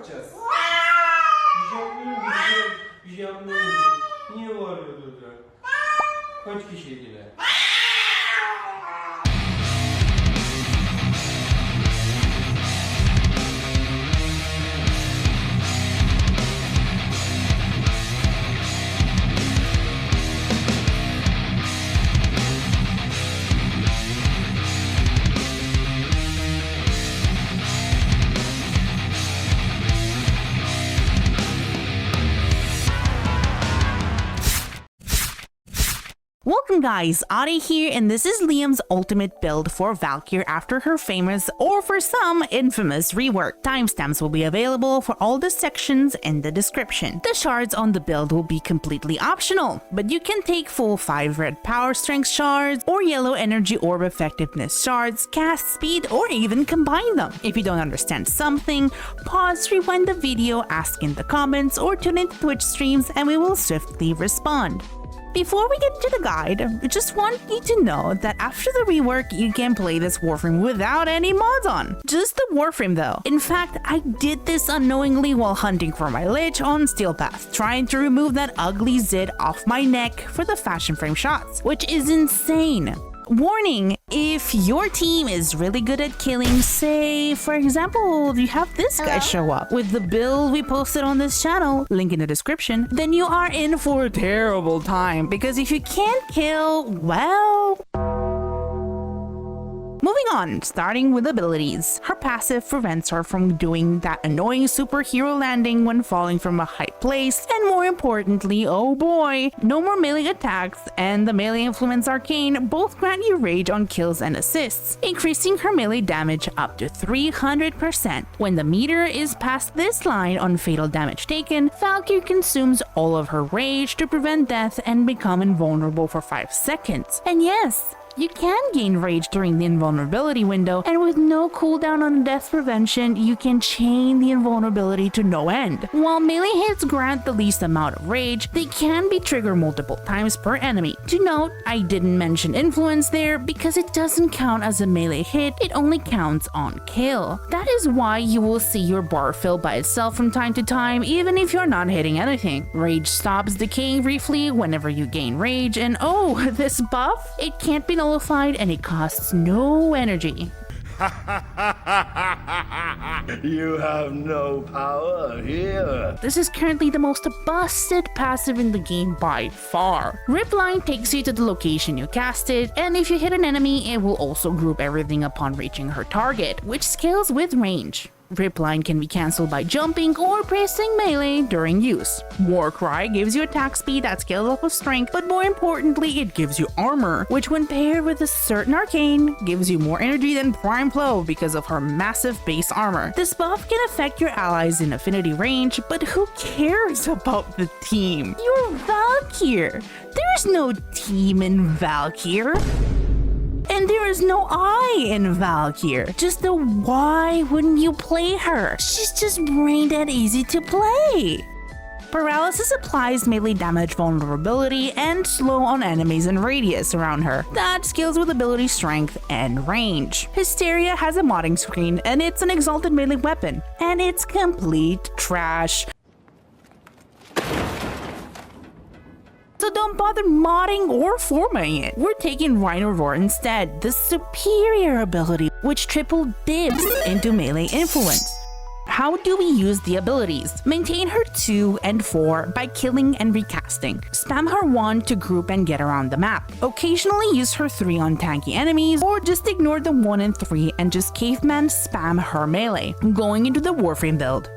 bakacağız? Bir şey yapmıyorum. Niye bağırıyor burada? Kaç kişiydiler? Welcome guys, Oddie here, and this is Liam's ultimate build for Valkyr after her famous, or for some, infamous rework. Timestamps will be available for all the sections in the description. The shards on the build will be completely optional, but you can take full 5 red power strength shards, or yellow energy orb effectiveness shards, cast speed, or even combine them. If you don't understand something, pause, rewind the video, ask in the comments, or tune into Twitch streams and we will swiftly respond. Before we get to the guide, I just want you to know that after the rework, you can play this Warframe without any mods on. Just the Warframe though. In fact, I did this unknowingly while hunting for my Lich on Steel Path, trying to remove that ugly zit off my neck for the fashion frame shots, which is insane. Warning, if your team is really good at killing, say, for example, you have this guy show up with the build we posted on this channel, link in the description, then you are in for a terrible time, because if you can't kill, well... Moving on, starting with abilities. Her passive prevents her from doing that annoying superhero landing when falling from a high place, and more importantly, oh boy, no more melee attacks, and the melee influence arcane both grant you rage on kills and assists, increasing her melee damage up to 300%. When the meter is past this line on fatal damage taken, Valkyr consumes all of her rage to prevent death and become invulnerable for 5 seconds. And yes, you can gain rage during the invulnerability window, and with no cooldown on death prevention, you can chain the invulnerability to no end. While melee hits grant the least amount of rage, they can be triggered multiple times per enemy. To note, I didn't mention influence there because it doesn't count as a melee hit, it only counts on kill. That is why you will see your bar fill by itself from time to time, even if you're not hitting anything. Rage stops decaying briefly whenever you gain rage, and oh, this buff? It can't be nullified and it costs no energy. You have no power here. This is currently the most busted passive in the game by far. Rip line takes you to the location you casted, and if you hit an enemy, it will also group everything upon reaching her target, which scales with range. Rip line can be cancelled by jumping or pressing melee during use. War Cry gives you attack speed that scales up with strength, but more importantly, it gives you armor, which when paired with a certain arcane, gives you more energy than Prime Flow because of her massive base armor. This buff can affect your allies in affinity range, but who cares about the team? You're Valkyr! There's no team in Valkyr! And there is no I in Valkyr. Just the why wouldn't you play her? She's just brain dead easy to play. Paralysis applies melee damage vulnerability and slow on enemies in radius around her. That scales with ability strength and range. Hysteria has a modding screen and it's an exalted melee weapon. And it's complete trash. So don't bother modding or formatting it. We're taking Rhino Roar instead, the superior ability, which triple dips into melee influence. How do we use the abilities? Maintain her 2 and 4 by killing and recasting. Spam her 1 to group and get around the map. Occasionally use her 3 on tanky enemies, or just ignore the 1 and 3 and just caveman spam her melee. Going into the Warframe build.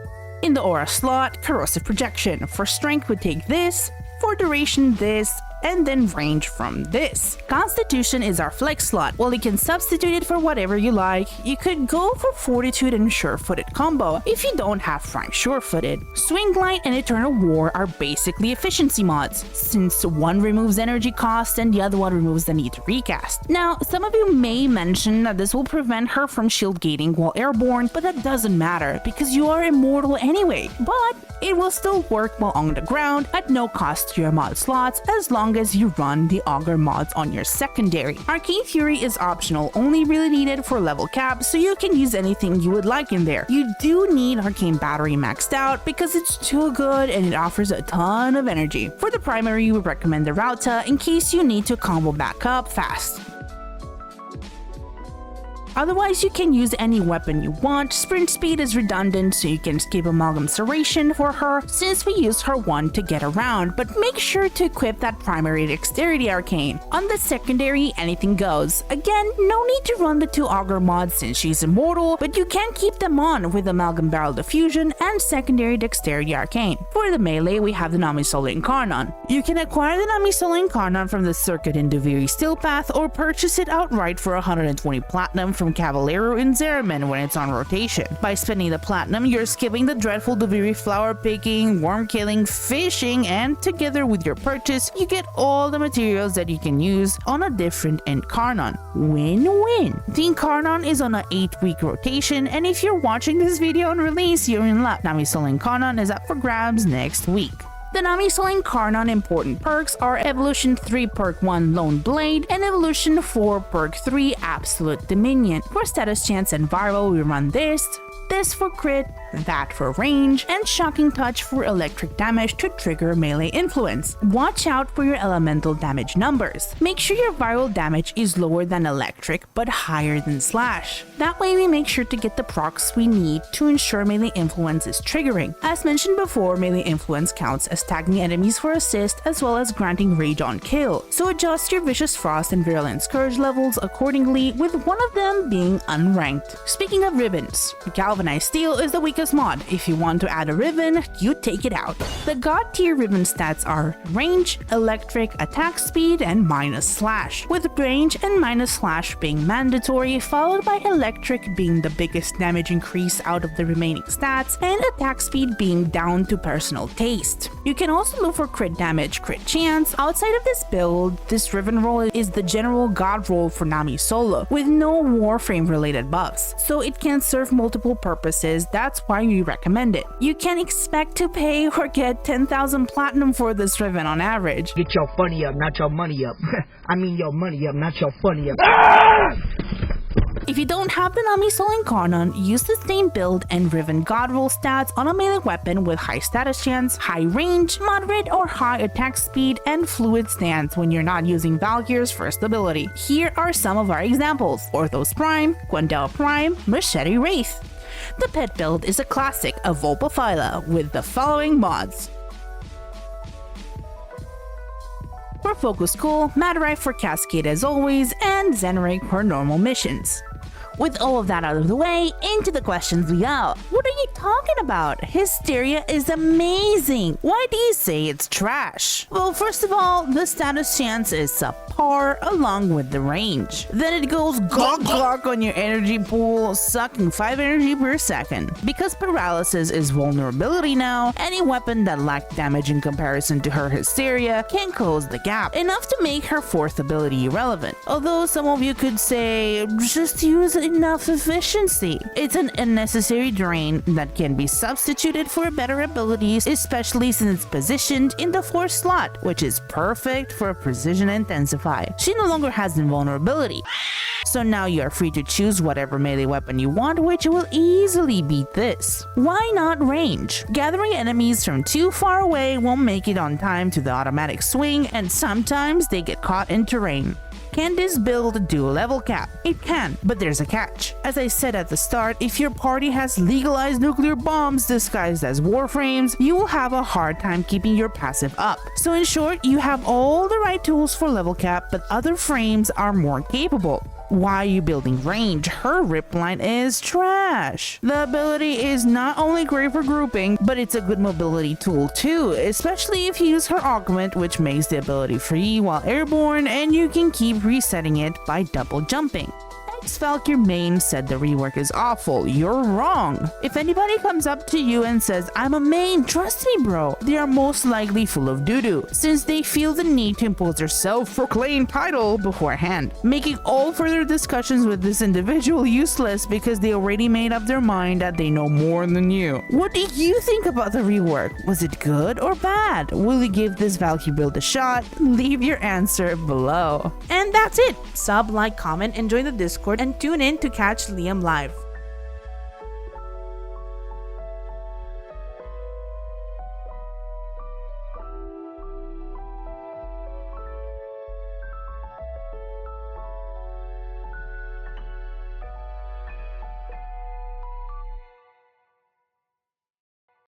In the aura slot, corrosive projection. For strength would take this, for duration this, and then range from this. Constitution is our flex slot. Well, you can substitute it for whatever you like. You could go for Fortitude and Sure-Footed combo if you don't have Frank Sure-Footed. Swing Light and Eternal War are basically efficiency mods, since one removes energy cost and the other one removes the need to recast. Now, some of you may mention that this will prevent her from shield gating while airborne, but that doesn't matter because you are immortal anyway. But it will still work while on the ground at no cost to your mod slots as long long as you run the Augur mods on your secondary. Arcane Fury is optional, only really needed for level cap, so you can use anything you would like in there. You do need Arcane Battery maxed out because it's too good and it offers a ton of energy. For the primary, we recommend the Rauta in case you need to combo back up fast. Otherwise, you can use any weapon you want. Sprint speed is redundant, so you can skip Amalgam Serration for her since we use her one to get around, but make sure to equip that primary Dexterity Arcane. On the secondary, anything goes. Again, no need to run the 2 Augur mods since she's immortal, but you can keep them on with Amalgam Barrel Diffusion and secondary Dexterity Arcane. For the melee, we have the Namisola Incarnon. You can acquire the Namisola Incarnon from the Circuit in Duviri Steel Path or purchase it outright for 120 platinum from Cavallero in Zeraman when it's on rotation. By spending the platinum, you're skipping the dreadful Duviri flower picking, worm killing, fishing, and together with your purchase, you get all the materials that you can use on a different Incarnon. Win-win! The Incarnon is on an 8-week rotation, and if you're watching this video on release, you're in luck. Namisola Incarnon is up for grabs next week. The Namisola Incarnon important perks are Evolution 3 Perk 1 Lone Blade and Evolution 4 Perk 3 Absolute Dominion. For status chance and viral, we run this for crit, that for range, and Shocking Touch for electric damage to trigger melee influence. Watch out for your elemental damage numbers. Make sure your viral damage is lower than electric but higher than slash. That way we make sure to get the procs we need to ensure melee influence is triggering. As mentioned before, melee influence counts as tagging enemies for assist as well as granting rage on kill, so adjust your Vicious Frost and Virulent Scourge levels accordingly, with one of them being unranked. Speaking of ribbons, Galvanized Steel is the weakest mod. If you want to add a ribbon, you take it out. The god tier ribbon stats are range, electric, attack speed, and minus slash, with range and minus slash being mandatory, followed by electric being the biggest damage increase out of the remaining stats, and attack speed being down to personal taste. You can also look for crit damage, crit chance. Outside of this build, this ribbon roll is the general god roll for Namisola, with no Warframe related buffs, so it can serve multiple purposes. That's why we recommend it. You can expect to pay or get 10,000 platinum for this ribbon on average. Get your funny up, not your money up. I mean your money up, not your funny up. If you don't have the Namisola Incarnon, use the same build and Riven God Roll stats on a melee weapon with high status chance, high range, moderate or high attack speed, and fluid stance when you're not using Valkyr's first ability. Here are some of our examples: Orthos Prime, Gwendel Prime, Machete Wraith. The pet build is a classic of Volpaphyla with the following mods. For Focus Cool, Madurai for Cascade as always, and Zenrik for normal missions. With all of that out of the way, into the questions we go. What are you talking about? Hysteria is amazing. Why do you say it's trash? Well, first of all, the status chance is subpar along with the range. Then it goes glug on your energy pool, sucking 5 energy per second. Because paralysis is vulnerability now, any weapon that lacked damage in comparison to her Hysteria can close the gap, enough to make her 4th ability irrelevant. Although some of you could say, just use enough efficiency. It's an unnecessary drain that can be substituted for better abilities, especially since it's positioned in the 4th slot, which is perfect for Precision Intensify. She no longer has invulnerability. So now you are free to choose whatever melee weapon you want, which will easily beat this. Why not range? Gathering enemies from too far away won't make it on time to the automatic swing, and sometimes they get caught in terrain. Can this build do a level cap? It can, but there's a catch. As I said at the start, if your party has legalized nuclear bombs disguised as warframes, you will have a hard time keeping your passive up. So in short, you have all the right tools for level cap, but other frames are more capable. Why are you building range? Her rip line is trash. The ability is not only great for grouping, but it's a good mobility tool too, especially if you use her augment, which makes the ability free while airborne, and you can keep resetting it by double jumping. Most Valkyr mains said the rework is awful. You're wrong. If anybody comes up to you and says, I'm a main, trust me bro, they are most likely full of doo-doo, since they feel the need to impose their self-proclaimed title beforehand, making all further discussions with this individual useless because they already made up their mind that they know more than you. What do you think about the rework? Was it good or bad? Will you give this Valkyr build a shot? Leave your answer below. And that's it. Sub, like, comment, and join the Discord and tune in to catch Liam live.